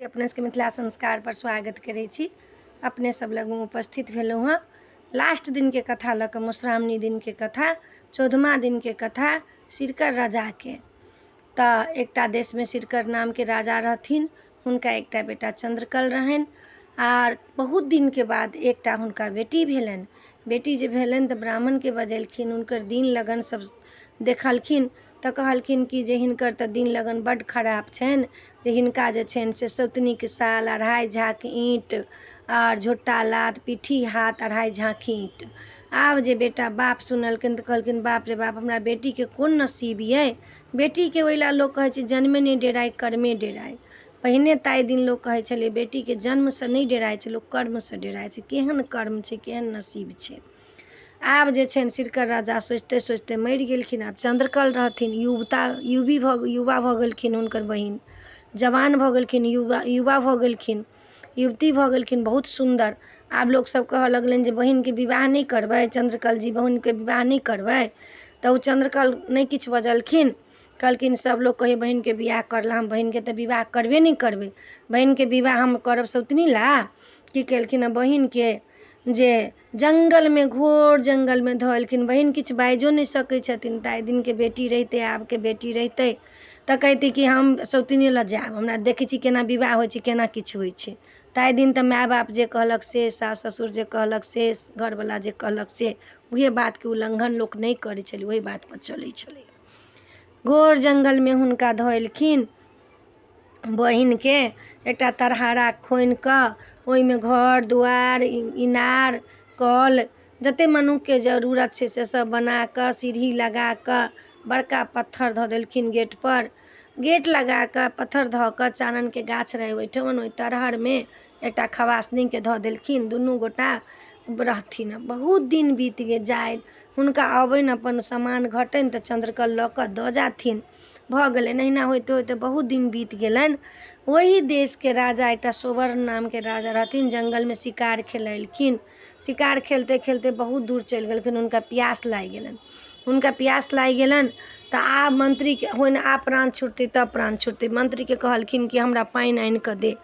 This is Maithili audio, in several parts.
अपने सबके मिथिला संस्कार पर स्वागत करै छी। अपने सब लग उपस्थित भेलहुँ हँ लास्ट दिन के कथा लऽ कऽ, मधुश्रावणी दिन के कथा, 14मा दिन के कथा सिरकर राजा के। तऽ एकटा देश में सिरकर नाम के राजा रहथिन, हुनका एकटा बेटा चंद्रकल रहनि आर बहुत दिन के बाद एकटा हुनका बेटी भेलनि। बेटी जे भेलनि तऽ ब्राह्मण के बजेलखिन, हुनकर दिन लगन सब देखलखिन तऽ कहलखिन कि जे हिनकर तऽ दिन लगन बड्ड खराब छनि, जे हिनका जे छनि से सौतनीक साल, 2.5 झाँक ईंट आर झोटा लात, पीठी हाथ 2.5 झाँक ईंट। आब जे बेटा बाप सुनलखिन तऽ कहलखिन बाप रे बाप, हमरा बेटी के कोन नसीब ये। बेटी के ओइला लोक कहै छै जन्मे नहि डेराय कर्मे डेराय। पहिने ताइ दिन लोक कहै छलै बेटी के जन्म से नहीं डेराय छै, लोक कर्म से डेराय छै। केहन कर्म छै, केहन नसीब छै। आब जे छनि सिरकर राजा सोचिते सोचिते मरि गेलखिन। आब चंद्रकल रहथिन, युवा भऽ गेलखिन हुनकर बहिन, जवान भऽ गेलखिन, युवा भऽ गेलखिन, युवती भऽ गेलखिन, बहुत सुन्दर। आब लोक सब कहऽ लगलनि जे बहिन के विवाह नहीं करबै, चंद्रकल जी बहिन के विवाह नहीं करबै। तऽ ओ चंद्रकल नहीं किछु बजलखिन, कहलखिन सब लोग कहे बहिन के विवाह करला, हम बहिन के तऽ विवाह करबे नहीं करबै। बहिन के विवाह हम करब सौतनी ला। की केलखिन है बहिन के जे जंगल में, घोर जंगल में धऽ एलखिन। बहिन किछु बाइजो नहीं सकै छथिन। ताइ दिन के बेटी रहितै, आब के बेटी रहितै तऽ कहतै कि हम सौतनी लऽ जायब, हमरा देखै छी केना विवाह होइ छै, केना किछु होइ छै। ताइ दिन तऽ माय बाप जे कहलक से, सास ससुर जे कहलक से, घरवला जे कहलक से, उहे बात के उल्लंघन लोक नहीं करै छलै, ओहि बात पर चलै छलै। घोर जंगल में हुनका धऽ एलखिन बहिन के, एकटा तरहारा खोनि कऽ ओहिमे घर दुआर, इनार, कल, जते मनुख के जरूरत छै से सब बना कऽ, सीढ़ी लगा कऽ, बड़का पत्थर धऽ देलखिन गेट पर। गेट लगा कऽ पत्थर धऽ कऽ, चानन के गाछ रहै ओहिठमन, ओहि तरहर में एकटा खवासनी के धऽ देलखिन। दुनू गोटा रहथिन। बहुत दिन बीत जाइ, हुनका अबैन अपन सामान घटनि तऽ चंद्रकल लऽ कऽ दऽ जाथिन। भऽ गेलनि अहिना होइते होइते बहुत दिन बीत गेलनि। वही देश के राजा एकटा सोवर्ण नाम के राजा रहथिन, जंगल में शिकार खेले एलखिन। शिकार खेलते खेलते बहुत दूर चलि गेलखिन, हुनका प्यास लागि गेलनि। हुनका प्यास लागि गेलनि तऽ आब मंत्री के होइन, आब प्राण छुटतै तब प्राण छुटतै। मंत्री के कहलखिन कि हमरा पानि आनि कऽ दे।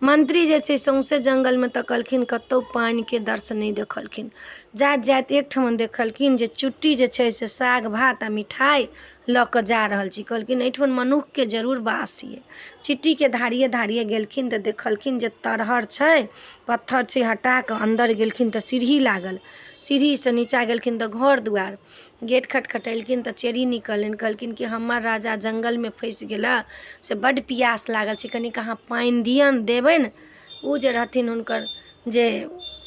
मंत्री जे छै सौंसे जंगल में तकलखिन, कतौ पानि के दर्श नहीं देखलखिन। जाइत जाइत एकठमन देखलखिन जे चुट्टी जे छै से साग भात आ मिठाई लऽ कऽ जा रहल छी। कहलखिन एहिठमन मनुख के जरूर वास ये। चिट्टी के धारिये धारिये गेलखिन तऽ देखलखिन जे तरहर छै, पत्थर छै, हटा कऽ अन्दर गेलखिन तऽ सीढ़ी लागल। सीढ़ी से नीचा गेलखिन तऽ घर दुआर। गेट खटखटेलखिन तऽ चेरी निकलनि। कहलखिन कि हमर राजा जंगल में फँसि गेला, से बड्ड प्यास लागल छै, कनिक अहाँ पानि देबनि। उ जे रहथिन हुनकर जे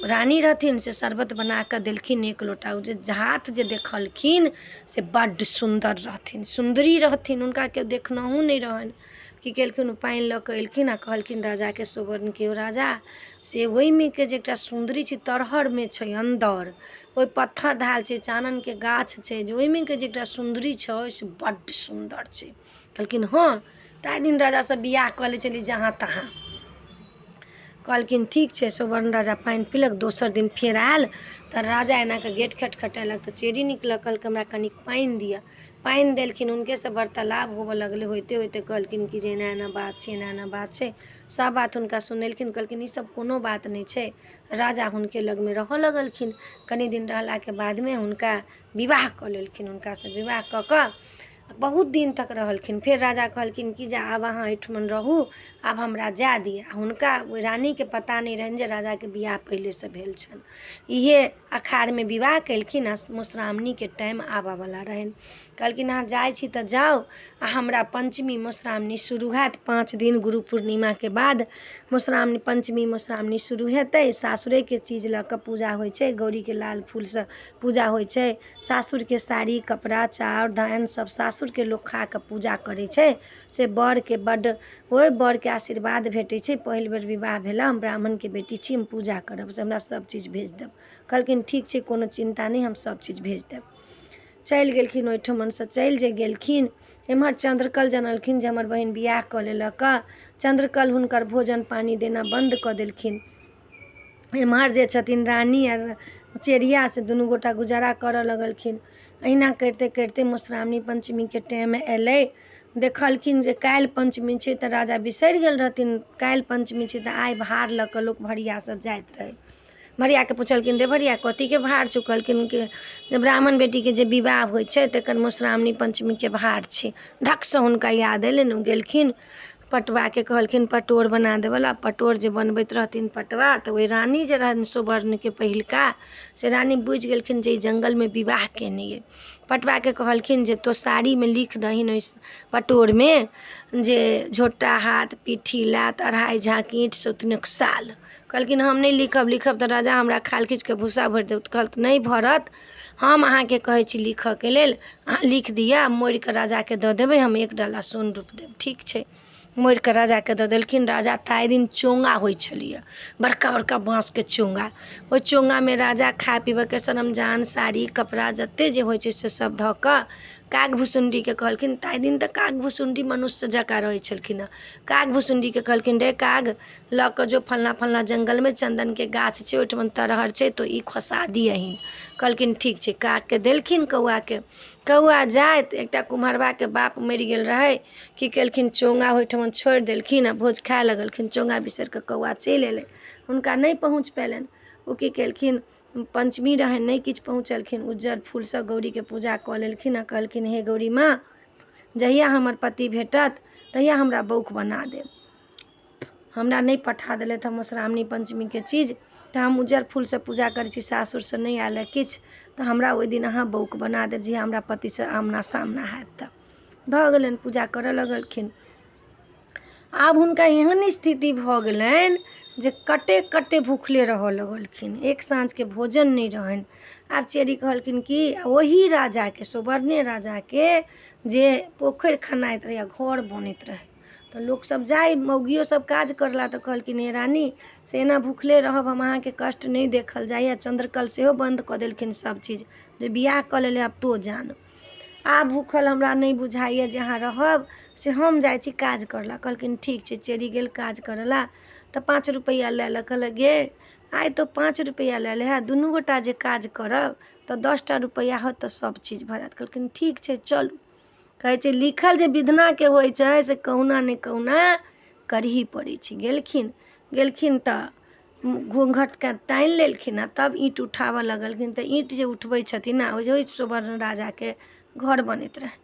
रानी रहथिन से शरबत बना कऽ देलखिन 1 लोटा। उ जे हाथ जे देखलखिन से बड्ड सुन्दर रहथिन, सुन्दरी रहथिन, हुनका केओ देखनहु नहीं रहनि। की केलखिन, पानि लऽ कऽ एलखिन आ कहलखिन राजा के सोवर्ण के, राजा से ओहिमे के जे एकटा सुन्दरी छै तरहर में छै अन्दर, ओहि पत्थर धाल छै, चानन के गाछ छै, जे ओहिमे के जे एकटा सुन्दरी छै से बड्ड सुन्दर छै। कहलखिन हाँ। ताइ दिन राजा सब बियाह कऽ लै छलै जहाँ तहाँ। कहलखिन ठीक छै। सोवर्ण राजा पानि पीलक। दोसर दिन फेर आयल तऽ राजा एना के गेट खटखटेलक तऽ चेरी निकलक। कहलक हमरा कनिक पानि दिअ। पानि देलखिन, हुनके से वार्तालाप होबऽ लगलै। होइते होइते कहलखिन कि जे एना एना बात छै, एना एना बात छै। सब बात हुनका सुनेलखिन। कहलखिन ई सब कोनो बात नहीं छै। राजा हुनके लग में रहऽ लगलखिन। कनि दिन रहला के बाद में हुनका विवाह कऽ लेलखिन। हुनका से विवाह कऽ कऽ बहुत दिन तक रहलखिन। फेर राजा कहलखिन कि जे आब अहाँ एहिठमन रहू, आब हमरा जाय दिअ। हुनका ओहि रानी के पता नहीं रहनि जे राजा के बियाह पहिले से भेल छनि। इहे अखाड़ में विवाह केलखिन आ मधुश्रावणी के टाइम आबऽ वाला रहनि। कहलखिन अहाँ जाइ छी तऽ जाउ, आ हमरा पंचमी मधुश्रावणी शुरू हैत। 5 दिन गुरु पूर्णिमा के बाद मधुश्रावणी, पंचमी मधुश्रावणी शुरू हेतै। सासुरे के चीज लऽ कऽ पूजा होइ छै, गौरी के लाल फूल से पूजा होइ छै। सासुर के साड़ी कपड़ा चाउर धान सब सासुर के लोक खा कऽ पूजा करै छै। से बर के बड्ड, ओहि बर के आशीर्वाद भेटै छै। पहिल बेर विवाह भेला, हम ब्राह्मण के बेटी छी, हम पूजा करब, से हमरा सब चीज भेज देब। कहलखिन ठीक छै, कोनो चिंता नहीं, हम सब चीज भेज देब। चलि गेलखिन ओहिठमन से। चलि जे गेलखिन एम्हर चंद्रकल जानलखिन जे हमर बहिन बियाह कऽ लेलक। चंद्रकल हुनकर भोजन पानी देना बंद कऽ देलखिन। एम्हर जे छथिन रानी आर चेरिया से दुनू गोटा गुजारा करऽ लगलखिन। अहिना करिते करिते मधुश्रावणी पंचमी के टाइम एलै। देखलखिन जे काल्हि पंचमी छै तऽ राजा बिसरि गेल रहथिन। काल्हि पंचमी छै तऽ आइ भार लऽ कऽ लोक भरिया सब जाइत रहै। भरियाके पुछलखिन रे भरिया कथीके भार छौ? कहलखिन कि जे ब्राह्मण बेटीके जे विवाह होइ छै तकर मधुश्रावणी पंचमीके भार छै। धकसँ हुनका याद अयलनि, ओ गेलखिन पटुआके कहलखिन पटोर बना देवला। पटोर जे बनबैत रहथिन पटुआ तऽ ओहि रानी जे रहनि सुवर्णके पहिलका, से रानी बुझि गेलखिन जे ई जङ्गलमे विवाह केने अइ। पटुआके कहलखिन जे तो साड़ीमे लिख दहिन ओहि पटोरमे जे झोटा हाथ पीठी लात 2.5 झाँक ईंट सौतनेक साल। कहलखिन हम नहि लिखब, लिखब तऽ राजा हमरा खाल खींचके भूसा भरि देब। कहलत नहीं भरत, हम अहाँके कहै छी लिखऽके लेल, अहाँ लिख दिअ, मोड़िकऽ राजाके दऽ देबै, हम 1 डाला सोन रूप देब। ठीक छै, मोड़िकऽ राजाके दऽ देलखिन। राजा ताहि दिन चोंगा होइ छलैए, बड़का बड़का बाँसके चोंगा। ओहि चोंगामे राजा खाय पीबऽके सरमजान साड़ी कपड़ा जतेक जे होइ छै से सब धऽ कऽ काग भुसुण्डीके कहलखिन। ताहि दिन तऽ काग भुसुण्डी मनुष्य जकाँ रहै छलखिन हँ। काग भुसुण्डीके कहलखिन रे काग, लऽ कऽ जो फल्लाँ फल्लाँ जङ्गलमे चन्दनके गाछ छै, ओहिठाम तरहर छै तो ई खोसा दिअहिन। कहलखिन ठीक छै। कागके देलखिन कौआके। कौआ जाइत एकटा कुम्हरबाके बाप मरि गेल रहै, की केलखिन चोंगा ओहिठाम छोड़ि देलखिन आ भोज खाए लगलखिन। चोंगा बिसरि कऽ कौआ चलि अयलै, हुनका नहि पहुँच पयलनि। ओ की केलखिन, पंचमी रहनि नहि किछु पहुँचलखिन। उज्जर फूलसँ गौरीके पूजा कऽ लेलखिन आ कहलखिन हे गौरी माँ, जहिया हमर पति भेटत तहिया हमरा बौक बना देब। हमरा नहि पठा देलथि हम मधुश्रावणी पंचमीके चीज, तऽ हम उज्जर फूलसँ पूजा करै छी, सासुरसँ नहि आयल किछु, तऽ हमरा ओहि दिन अहाँ बौक बना देब जे हमरा पतिसँ आमना सामना हैत। तऽ भऽ गेलनि, पूजा करऽ लगलखिन। आब हुनका एहन स्थिति भऽ गेलनि जे कटे कटे भूखले रहऽ लगलखिन, एक साँझके भोजन नहि रहनि। आब चेरी कहलखिन कि ओही राजाके, सुवर्णे राजाके जे पोखरि खनाइत रहै, घर बनैत रहै, तऽ लोकसब जाय, मौगियो सब काज करला तऽ कहलखिन हे रानी से एना भूखले रहब, हम अहाँके कष्ट नहि देखल जाइए। चंद्रकल सेहो बन्द कऽ देलखिन सब चीज, जे बियाह कऽ लेले आब तो जान, आब भूखल हमरा नहि बुझाइए जे अहाँ रहब, से हम जाइ छी काज करला। कहलखिन ठीक छै। चेरी गेल काज करला तऽ 5 रुपैआ लए लऽ। कहलक गे आइ तो 5 रुपैआ लए ले है, दुनू गोटा जे काज करब तऽ 10टा रुपैआ होत तऽ सब चीज भऽ जायत। कहलखिन ठीक छै चलू। कहै छै लिखल जे विधनाके होइ छै से कहुना ने कहुना करही पड़ै छै। गेलखिन तऽ घूँघटके टानि लेलखिन आ तब ईंट उठाबऽ लगलखिन। तऽ ईंट जे उठबै छथिन आ ओहि सुवर्ण राजाके घर बनैत रहै।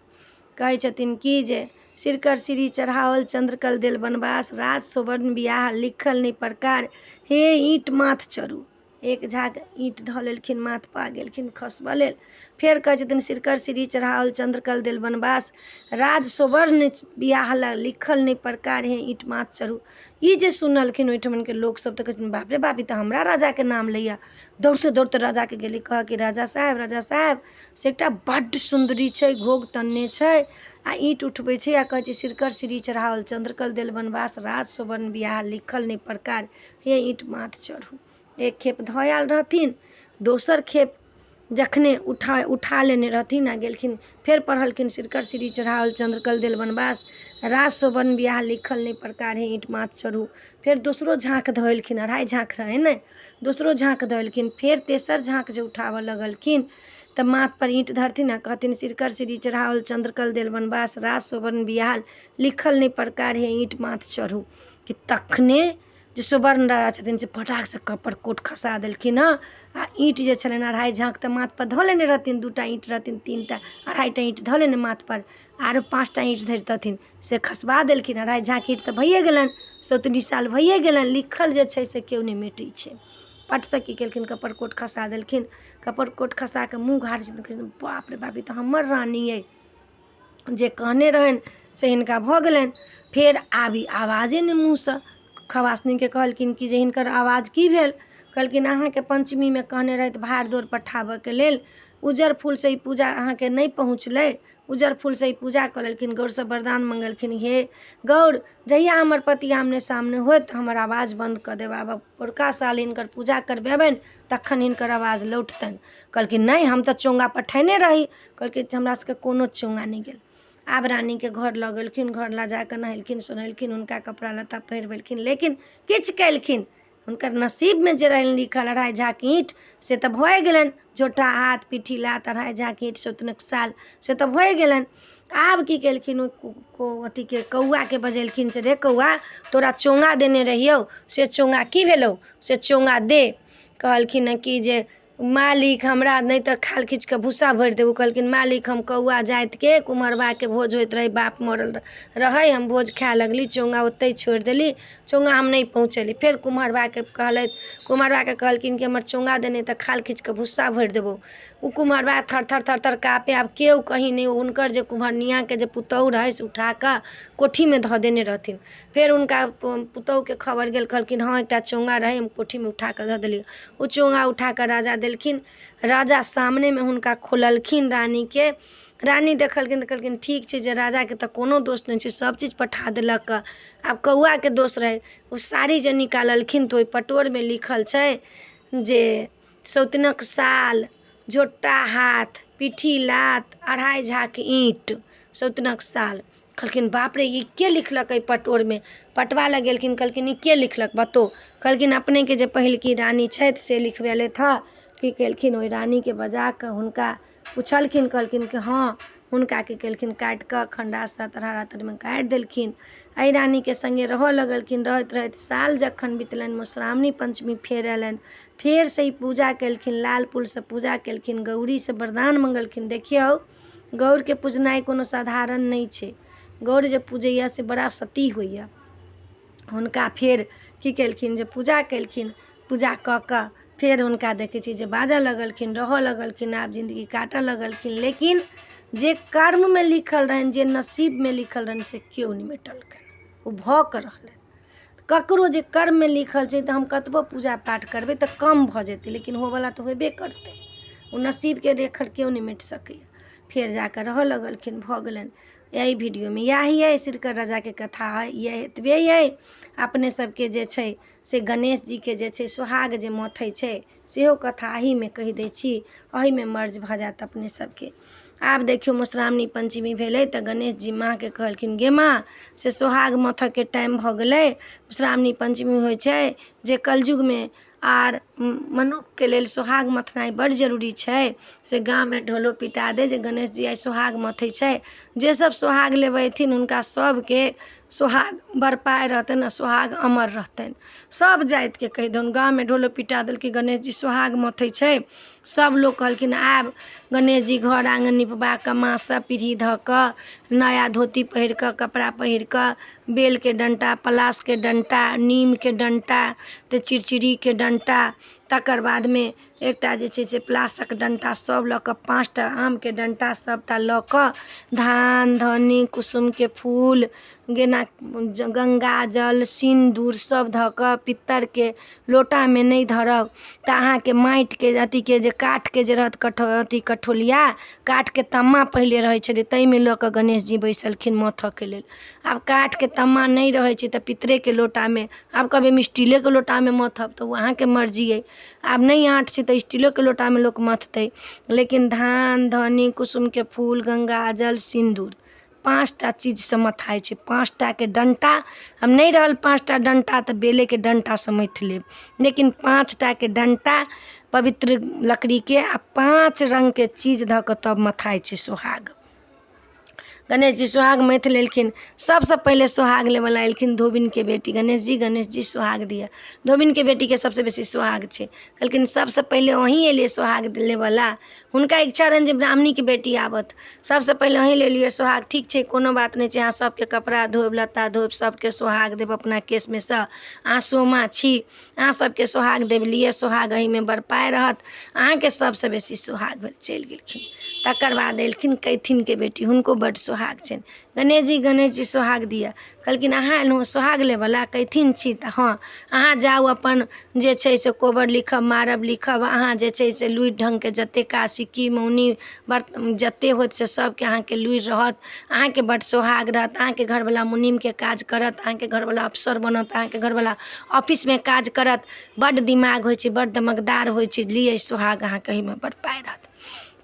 कहै छथिन कि जे सिरकर सिरी चढ़ाओल चंद्रकल देल बनवास, राज सुवर्ण बियाह लिखल नहि प्रकार, हे ईंट माथ चढ़ू। 1 झाग ईंट धऽ लेलखिन माथ पर, गेलखिन खसबऽ लेल। फेर कहै छथिन सिरकर सिरी चढ़ाओल चंद्रकल देल बनवास, राज सुवर्ण बियाह लिखल नहि प्रकार, हे ईंट माथ चढ़ू। ई जे सुनलखिन ओहिठमनके लोकसब तऽ कहै छथिन बाप रे बाप, ई तऽ हमरा राजाके नाम लैया। दौड़ते दौड़ते राजाके गेली, कहऽ कि राजा साहेब से एकटा बड्ड सुन्दरी छै, घोघ तनने छै आ ईंट उठबै छै आ कहै छै सिरकर सिरी चढ़ाओल चंद्रकल देल बनवास, राज सुवर्ण बियाह लिखल नहि प्रकार, हे ईंट माथ चढ़ू। एक खेप धऽ आयल रहथिन, दोसर खेप जखने उठा लेने रहथिन आ गेलखिन, फेर पढ़लखिन सिरकर सिरी चढ़ाओल चंद्रकल देल बनवास, राज सुवर्ण बियाह लिखल नहि प्रकार, हे ईंट माथ चढ़ू। फेर दोसरो झाँक धोलखिन, 2.5 झाँक रहै ने, दोसरो झाँक धोलखिन। फेर तेसर झाँक जे उठाबऽ लगलखिन तऽ माथ पर ईंट धरथिन आ कहथिन सिरकर सिरी चढ़ाओल चंद्रकल देल बनवास, राज सुवर्ण बियाह लिखल नहि प्रकार, हे ईंट माथ चढ़ू। कि तखने जे सुवर्ण राजा छथिन से फटाकसँ कपर कोट खसा देलखिन हँ। आ ईंट जे छलनि 2.5 झाँक तऽ माथ पर धऽ लेने रहथिन, 2टा ईंट रहथिन, 3टा 2.5टा ईंट धऽ लेने माथ पर, आरो 5टा ईंट धरितथिन से खसबा देलखिन। 2.5 झाँक ईंट तऽ भइए गेलनि, 100 साल भइए गेलनि। लिखल जे छै से केओ नहि मिटै छै। पटसँ की केलखिन, कपर कोट खसा देलखिन। कपर कोट खसा कऽ मुँह घारै छथिन, कहै छथिन बाप रे बाप, ई तऽ हमर रानी अइ, जे कहने रहनि से हिनका भऽ गेलनि। फेर आबी आवाजे नहि मुँहसँ। खवासनीके कहलखिन कि जे हिनकर आवाज की भेल? कहलखिन अहाँके पंचमीमे कहने रहथि भाड़ दौड़ पठाबऽके लेल, उज्जर फूलसँ ई पूजा अहाँके नहि पहुँचलै, उज्जर फूलसँ ई पूजा कऽ लेलखिन। गौरसँ वरदान मङ्गलखिन, हे गौर जहिया हमर पति आमने सामने होत हमर आवाज बन्द कऽ देब, आब पोरका साल हिनकर पूजा करबेबनि तखन हिनकर आवाज लौटतनि। कहलखिन नहि, हम तऽ चोंगा पठेने रही। कहलखिन हमरा सबके कोनो चोंगा नहि गेल। आब रानीके घर लऽ गेलखिन, घर लऽ जाकऽ नहेलखिन सोनेलखिन, हुनका कपड़ा लत्ता पहिरबेलखिन, लेकिन किछु केलखिन हुनकर नसीब में जे रहनि लिखल 2.5 झाँक ईंट से तऽ भए गेलनि, झोटा हाथ पीठी लात 2.5 झाँक ईंट 17 साल से तऽ भए गेलनि। आब की केलखिन अथी के कौआ के बजेलखिन से रे कौआ तोरा चोंगा देने रहियौ से चोंगा की भेलौ से चोंगा दे। कहलखिन कि जे मालिक हमरा नहीं तो खाल खींच के भूसा भरि देबू। कहलखिन मालिक हम कौआ जाति के कुम्हरबा के भोज होइत रही, बाप मरल रहे, हम भोज खाए लगली, चोंगा ओतै छोड़ि देली, चोंगा हम नहीं पहुँचली। फिर कुम्हरबा के कहलखिन कि हमर चोंगा देने तो खाल खींच के भूसा भरि देबू। उ कुम्हरबा थर थर थर थर कापे। आब केओ कहीं नहीं, हुनकर जे कुम्हरनिया के जे पुतौह रहे से उठा के कोठी में धऽ देने रहथिन। फिर उनका पुतौह के खबर गेल, कहलखिन हाँ एकटा चोंगा रहे, हम कोठी में उठा के धऽ देली। उ चोंगा उठा के राजा देलखिन। राजा सामने में हुनका खोललखिन रानी के। रानी देखलखिन तऽ कहलखिन ठीक छै जे राजा के तऽ कोनो दोष नहीं छै, सब चीज पठा देलक। आब कौआ के दोष रहे। ओ साड़ी जे निकाललखिन तो ओहि पटोर में लिखल छै जे 17 साल, झोटा हाथ, पीठी लात, 2.5 झाँक ईंट, 17 साल। कहलखिन बाप रे ये के लिखलक एहि पटोर में। पटवा लग गेलखिन, कहलखिन ये के लिखलक बतो। कहलखिन अपने के जे पहिलकी रानी छथि से लिखवेले था। की केलखिन ओहि रानी के बजा के हुनका पुछलखिन, कहलखिन कि हाँ। हुनका की केलखिन काटि के खंडा सा तरह में काटि देलखिन। एहि रानी के संगे रह लगलखिन। रहैत रहैत साल जखन बितलनि, मधुश्रावणी पंचमी फेर अयलनि। फेर से ही पूजा केलखिन, लाल फूल से पूजा केलखिन, गौरी से वरदान मंगलखिन। देखियौ गौर के पूजनाइ कोनो साधारण नहीं छै। गौर जे पूजैया से बड़ा सती होइया। हुनका फेर की केलखिन जे पूजा केलखिन, पूजा कऽ कऽ फेर हुनका देखै छी जे बाजऽ लगलखिन, रहऽ लगलखिन, आब जिंदगी काटऽ लगलखिन। लेकिन जे कर्म में लिखल रहनि, जे नसीब में लिखल रहनि से केओ नहीं मेटलकनि, ओ भऽ कऽ रहलनि। ककरो जे कर्म में लिखल छै तऽ हम कतबो पूजा पाठ करबै तऽ कम भऽ जेतै, लेकिन होवला तऽ होबे करतै। ओ नसीब के रेखर केओ नहीं मेट सकैया। फेर जाकर रहऽ लगलखिन, भऽ गेलनि। यही वीडियो में यही है सिरकर राजा के कथा है, ये एतबे है। अपने सबके जे छै से गणेश जी के जे छै सोहाग जे मथै छै सेहो कथा अही में कहि दै छी, अही में मर्ज भऽ जायत अपने सबके। आब देखियो मधुश्रावणी पंचमी भेलै तऽ गणेश जी माँ के कहलखिन गे माँ से सोहाग मथऽ के टाइम भऽ गेलै। मधुश्रावणी पंचमी होइ छै जे कलयुग में आर मनुख के लेल सोहाग मथनाइ बड़ जरूरी छै। से गाँव में ढोलो पिटा दे जे गणेश जी आइ सोहाग मथै छै। जे सब सोहाग लेबै एथिन हुनका सबके सोहाग बरपाय रहतनि आ सोहाग अमर रहतनि। सब जाति के कहि दौन। गाँव में ढोलो पिटा देल कि गणेश जी सोहाग मथै छै। सब लोग कहलखिन आब गणेश जी घर आंगन निपबा कऽ मासँ पीढ़ी धऽ कऽ, नया धोती पहिर कऽ, कपड़ा पहिर कऽ, बेल के डंटा, पलाश के डंटा, नीम के डंटा, ते चिड़चिड़ी के डंटा, तकर बाद में एकटा जे छै से पलाशक डंटा सब लऽ कऽ, 5टा आम के डंटा सबटा लऽ कऽ, धान धनी कुसुम के फूल, गेना गंगा जल सिंदूर सब धऽ कऽ, पित्तर के लोटा में नहीं धरब तऽ अहाँ के माटि के अथी के जे काठ के जे रहत कठोलिया, काठ के तम्मा पहिले रहै छलै तै में लऽ कऽ गणेश जी बैसलखिन मथऽ के लेल। आब काठ के तम्मा नहीं रहै छै तऽ पितरे के लोटा में, आब कहबै हम स्टीले के लोटा में मथब तऽ वो अहाँ के मर्जी है। आब नहीं आँट छै तऽ स्टीलो के लोटा में लोक मथतै। लेकिन धान धनी कुसुम के फूल, गंगा जल सिंदूर 5टा चीज से मथाइ छै। 5टा के डंटा, हम नहीं रहल 5टा डंटा तऽ बेले के डंटा से मथ लेब, लेकिन 5टा के डंटा पवित्र लकड़ी के आ 5 रंग के चीज धऽ कऽ तब मथाइ छै सोहाग। गणेश जी सोहाग मथि लेलखिन। सबसे पहले सोहाग लेवला एलखिन धोबिन के बेटी। गणेश जी सोहाग दिया। धोबिन के बेटी के सबसे बेसी सोहाग छै। कहलखिन सबसे पहले वहीं एलिए सोहाग लेवला। हुनका इच्छा रहनि जे ब्राह्मणी के बेटी आबत, सबसे पहले वहीं ले लिए सोहाग। ठीक छै कोनो बात नहीं छै, अहाँ सबके कपड़ा धोब लत्ता धोब सबके सोहाग देब अपना केस में से। अहाँ सोमा छी, अहाँ सबके सोहाग देब, लिए सोहाग अही में बरपाय रहत। अहाँ के सबसे बेसी सोहाग भेल। चलि गेलखिन। तकर बाद एलखिन कैथिन के बेटी, हुनको बड़ सोहाग छनि। गणेश जी सोहाग दिया। कहलखिन अहाँ एलहुँ सोहाग लेवला, कैथिन छी तऽ हाँ अहाँ जाउ अपन जे छै से कोबर लिखब मारब लिखब, अहाँ जे छै से लुरि ढंग के जते कासिकी मौनी जते होत से सबके अहाँ के लुरि रहत। अहाँ के बड़ सोहाग रहत। अहाँ के घरवाला मुनीम के काज करत, अहाँ के घरवाला अफसर बनत, अहाँ के घरवाला ऑफिस में काज करत, बड़ दिमाग होइ छै, बड़ दमकदार होइ छै। लिए सोहाग अहाँ कहीं में बड़ पाय रहत।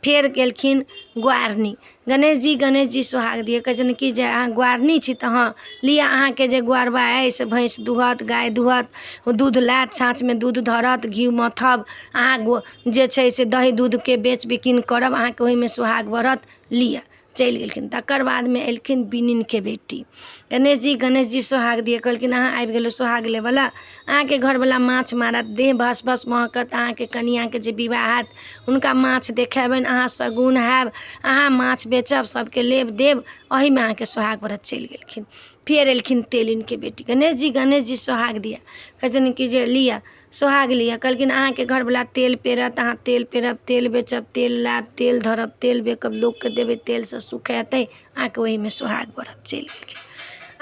फेर गेलखिन ग्वारनी। गणेश जी सोहाग दिए, कहै छथिन कि जे अहाँ ग्वारनी छी तऽ हाँ लिअ अहाँके जे ग्वारबा अइ से भैंस दुहत, गाय दुहत, दूध लायत, छाँचमे दूध धरत, घी मथब, अहाँ जे छै से दही दूधके बेच बिकिन करब, अहाँके ओहिमे सोहाग बढ़त, लिअ। चलि गेलखिन। तकर बादमे एलखिन बिनिनके बेटी। गणेश जी सोहाग दिए, कहलखिन अहाँ आबि गेलहुँ सोहाग लेवला, अहाँके घरवला माछ मारत, देह भस भस महकत, अहाँके कनिआँके जे विवाह हैत हुनका माछ देखेबनि, अहाँ शगुन हैब, अहाँ माछ बेचब, सबके लेब देब, ओहिमे अहाँके सोहाग बढ़त। चलि गेलखिन। फेर एलखिन तेलिनके बेटी। गणेश जी सोहाग दिया, कहथिन कि जे लिअ सोहाग लिअ। कहलखिन अहाँके घरवला तेल पेरत, अहाँ तेल पेरब, तेल बेचब, तेल लायब, तेल धरब, तेल बेकब, लोकके देबै, तेलसँ सुख हेतै, अहाँके ओहिमे सोहाग बढ़त। चलि गेलखिन।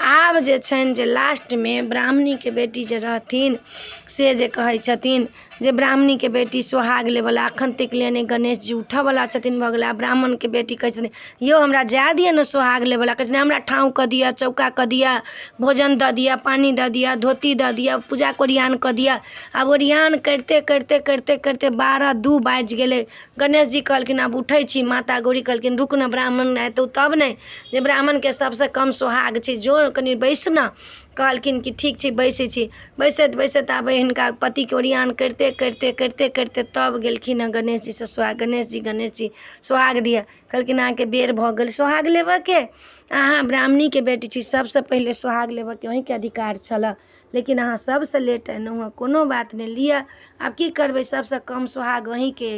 आब जे छनि जे लास्टमे ब्राह्मणीके बेटी जे रहथिन से जे कहै छथिन जे ब्राह्मणीके बेटी सोहाग लेवला, एखन तक लिए नहि गणेश जी उठऽवला छथिन, भऽ गेलै। ब्राह्मणके बेटी कहै छथिन यौ हमरा जाए दिअ ने सोहाग लेवला। कहै छथिन हमरा ठाँव कऽ दिअ, चौका कऽ दिअ, भोजन दऽ दिअ, पानी दऽ दिअ, धोती दऽ दिअ, पूजा ओरियान कऽ दिअ। आब ओरियान करिते करिते करिते करिते 12-2 बाजि गेलै। गणेश जी कहलखिन आब उठै छी। माता गौरी कहलखिन रुक ने, ब्राह्मण एतौ तब ने, जे ब्राह्मणके सबसँ कम सोहाग छै, जो कनि बैस न। कहलखिन कि ठीक छै बैसै छी। बैसैत बैसैत आब हिनका पतिके ओरियान करिते करिते करिते करिते तब गेलखिन हँ गणेश जीसँ सोहाग। गणेश जी सोहाग दिअ। कहलखिन अहाँके बेर भऽ गेल सोहाग लेबऽके, अहाँ ब्राह्मणीके बेटी छी, सबसँ पहिले सोहाग लेबऽके अहीँके अधिकार छलऽ, लेकिन अहाँ सबसँ लेट एलहुँ हँ, कोनो बात नहि, लिअ। आब की करबै, सबसँ कम सोहाग अहीँके।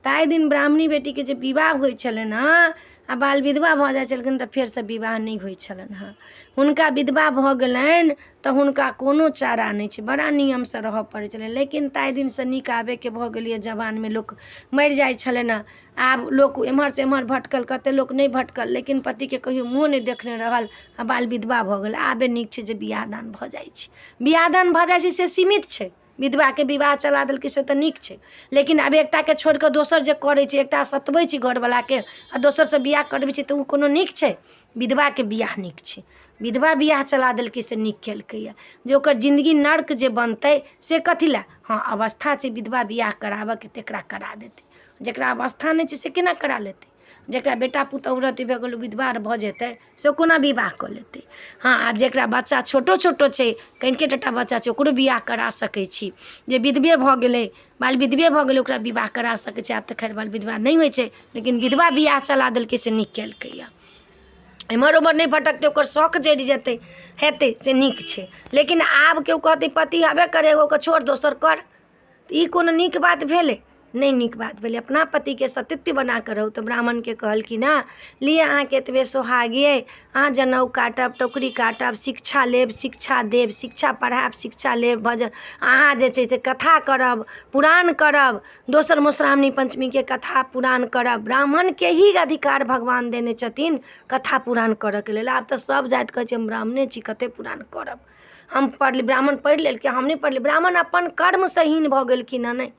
ताहि दिन ब्राह्मणी बेटीके जे विवाह होइ छलनि हँ आ बाल विधवा भऽ जाइ छलखिन तऽ फेरसँ विवाह नहि होइ छलनि हँ। हुनका विधवा भऽ गेलनि तऽ हुनका कोनो चारा नहि छै, बड़ा नियमसँ रहऽ पड़ै छलनि। लेकिन ताहि दिनसँ नीक आबेके भऽ गेलियै, जवानमे लोक मरि जाइ छलनि हँ। आब लोक एम्हरसँ एम्हर भटकल, कतेक लोक नहि भटकल, लेकिन पतिके कहियो मुँह नहि देखने रहल आ बाल विधवा भऽ गेल। आबे नीक छै जे बिआह दान भऽ जाइ छै। बिआह दान भऽ जाइ छै से सीमित छै, विधवाके विवाह चला देलकै से तऽ नीक छै। लेकिन आब एकटाके छोड़ि कऽ दोसर जे करै छै, एकटा सतबै छै घरवलाके आ दोसरसँ बिआह करबै छै तऽ ओ कोनो नीक छै? विधवाके बिआह नीक छै। विधवा बिआह चला देलकै से नीक केलकैए, जे ओकर जिन्दगी नर्क जे बनतै से कथी लए? हाँ अवस्था छै विधवा बिआह कराबऽके तकरा करा देतै, जकरा अवस्था नहि छै से केना करा लेतै? जकरा बेटा पुतहु रहतै भऽ गेल विधवा भऽ जेतै से कोना विवाह कऽ लेतै? हाँ आब जकरा बच्चा छोटो छै, कनिके टटा बच्चा छै, ओकरो बिआह करा सकै छी। जे विधवे भऽ गेलै, बाल विधवे भऽ गेलै, ओकरा विवाह करा सकै छै। आब तऽ खैर बाल विधवा नहि होइ छै, लेकिन विधवा बिआह चला देलकै से नीक केलकैए। एम्हर ओम्हर नहि भटकतै, ओकर शौक जरि जेतै, हेतै से नीक छै। लेकिन आब केओ कहतै पति हेबे करे एगोके छोड़ दोसर कर, तऽ ई कोनो नीक बात भेलै? नहीं नीक बात भेलै। अपना पतिके सतीत्व बना कऽ रहू। तऽ ब्राह्मणके कहलखिन हँ लिअ अहाँके एतबे सोहाग अइ, अहाँ जनउ काटब, टोकरी काटब, शिक्षा लेब, शिक्षा देब, शिक्षा पढ़ायब, शिक्षा लेब, भजन अहाँ जे छै से कथा करब, पुराण करब, दोसर मधुश्रावणी पंचमीके कथा पुराण करब। ब्राह्मणके ही अधिकार भगवान देने छथिन कथा पुराण करऽके लेल। आब तऽ सब जाति कहै छै हम ब्राह्मणे छी, कतेक पुराण करब, हम पढ़ली, ब्राह्मण पढ़ि लेलकै, हम नहि पढ़ली। ब्राह्मण अपन कर्मसँ हीन भऽ गेलखिन हँ। नहि,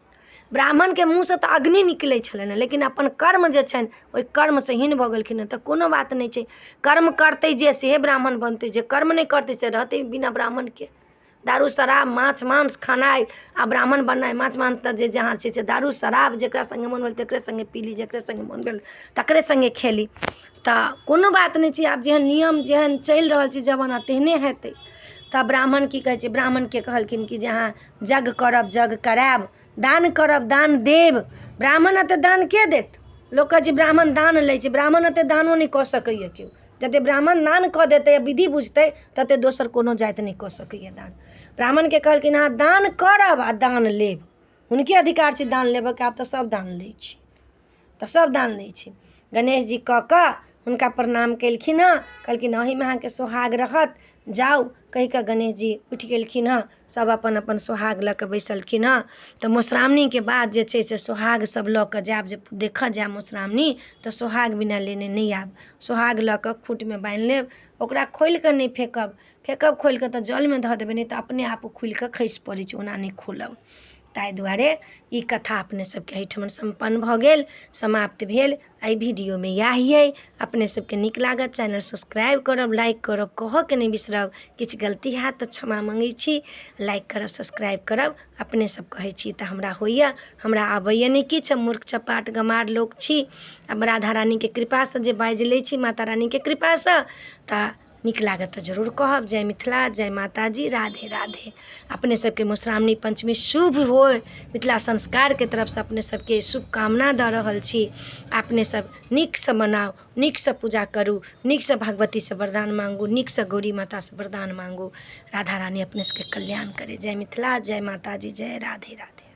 ब्राह्मणके मुँहसँ तऽ अग्नि निकलै छलनि हँ, लेकिन अपन कर्म जे छनि ओहि कर्मसँ हीन भऽ गेलखिन हँ। तऽ कोनो बात नहि छै, कर्म करतै जे सेहे ब्राह्मण बनतै, जे कर्म नहि करतै से रहतै बिना ब्राह्मणके। दारू शराब माछ मांस खेनाइ आ ब्राह्मण बननाइ, माछ मांस तऽ जे जहाँ छै से दारू शराब जकरा सङ्गे मोन भेल तकरे सङ्गे पीली, जकरे सङ्गे मोन भेल तकरे सङ्गे खेली, तऽ कोनो बात नहि छै। आब जेहन नियम जेहन चलि रहल छै जमाना तेहने हेतै। तऽ ब्राह्मण की कहै छै, ब्राह्मणके कहलखिन कि जे अहाँ जग करब जग करायब, दान करब दान देब। ब्राह्मण एते दान के देत? लोक कहै छै ब्राह्मण दान लै छै, ब्राह्मण एते दानो नहि कऽ सकैए केओ। जते ब्राह्मण दान कऽ देतै, विधि बुझतै, तते दोसर कोनो जाति नहि कऽ सकैए दान। ब्राह्मणके कहलखिन अहाँ दान करब आ दान लेब, हुनके अधिकार छै दान लेबऽके। आब तऽ सब दान लै छै, तऽ सब दान लै छै। गणेश जी कऽ कऽ हुनका प्रणाम केलखिन हँ, कहलखिन अहीमे अहाँके सोहाग रहत, जाउ कहि कऽ गणेश जी उठि गेलखिन हँ। सब अपन अपन सोहाग लऽ कऽ बैसलखिन हँ। तऽ मधुश्रावणीके बाद जे छै से सोहाग सब लऽ कऽ जायब, जे देखऽ जायब मधुश्रावणी तऽ सोहाग बिना लेने नहि आयब। सोहाग लऽ कऽ खूँटमे बान्हि लेब, ओकरा खोलि कऽ नहि फेकब, फेकब खोलि कऽ तऽ जलमे धऽ देबै, नहि तऽ अपने आप खुलि कऽ खसि पड़ै छै, ओना नहि खोलब। ताहि दुआरे ई कथा अपने सबके एहिठमन सम्पन्न भऽ गेल, समाप्त भेल। एहि वीडियोमे इएह अइ। अपने सबके नीक लागत चैनल सब्सक्राइब करब, लाइक करब, कहऽके नहि बिसरब। किछु गलती हैत तऽ क्षमा मङ्गै छी। लाइक करब, सब्सक्राइब करब। अपने सब कहै छी तऽ हमरा होइए, हमरा आबैए नहि किछु, हम मूर्ख चपाट गमार लोक छी। अब राधा रानीके कृपासँ जे बाजि लै छी, माता रानीके कृपासँ, तऽ नीक लागत तऽ जरूर कहब। जय मिथिला, जय माताजी, राधे राधे। अपने सबके मधुश्रावणी पंचमी शुभ होय, मिथिला संस्कारके तरफसँ अपने सबके शुभकामना दऽ रहल छी। अपने सब नीकसँ मनाउ, नीकसँ पूजा करू, नीकसँ भगवतीसँ वरदान मांगू, नीकसँ गौरी मातासँ वरदान मांगू। राधा रानी अपने सबके कल्याण करे। जय मिथिला, जय माताजी, जय राधे राधे।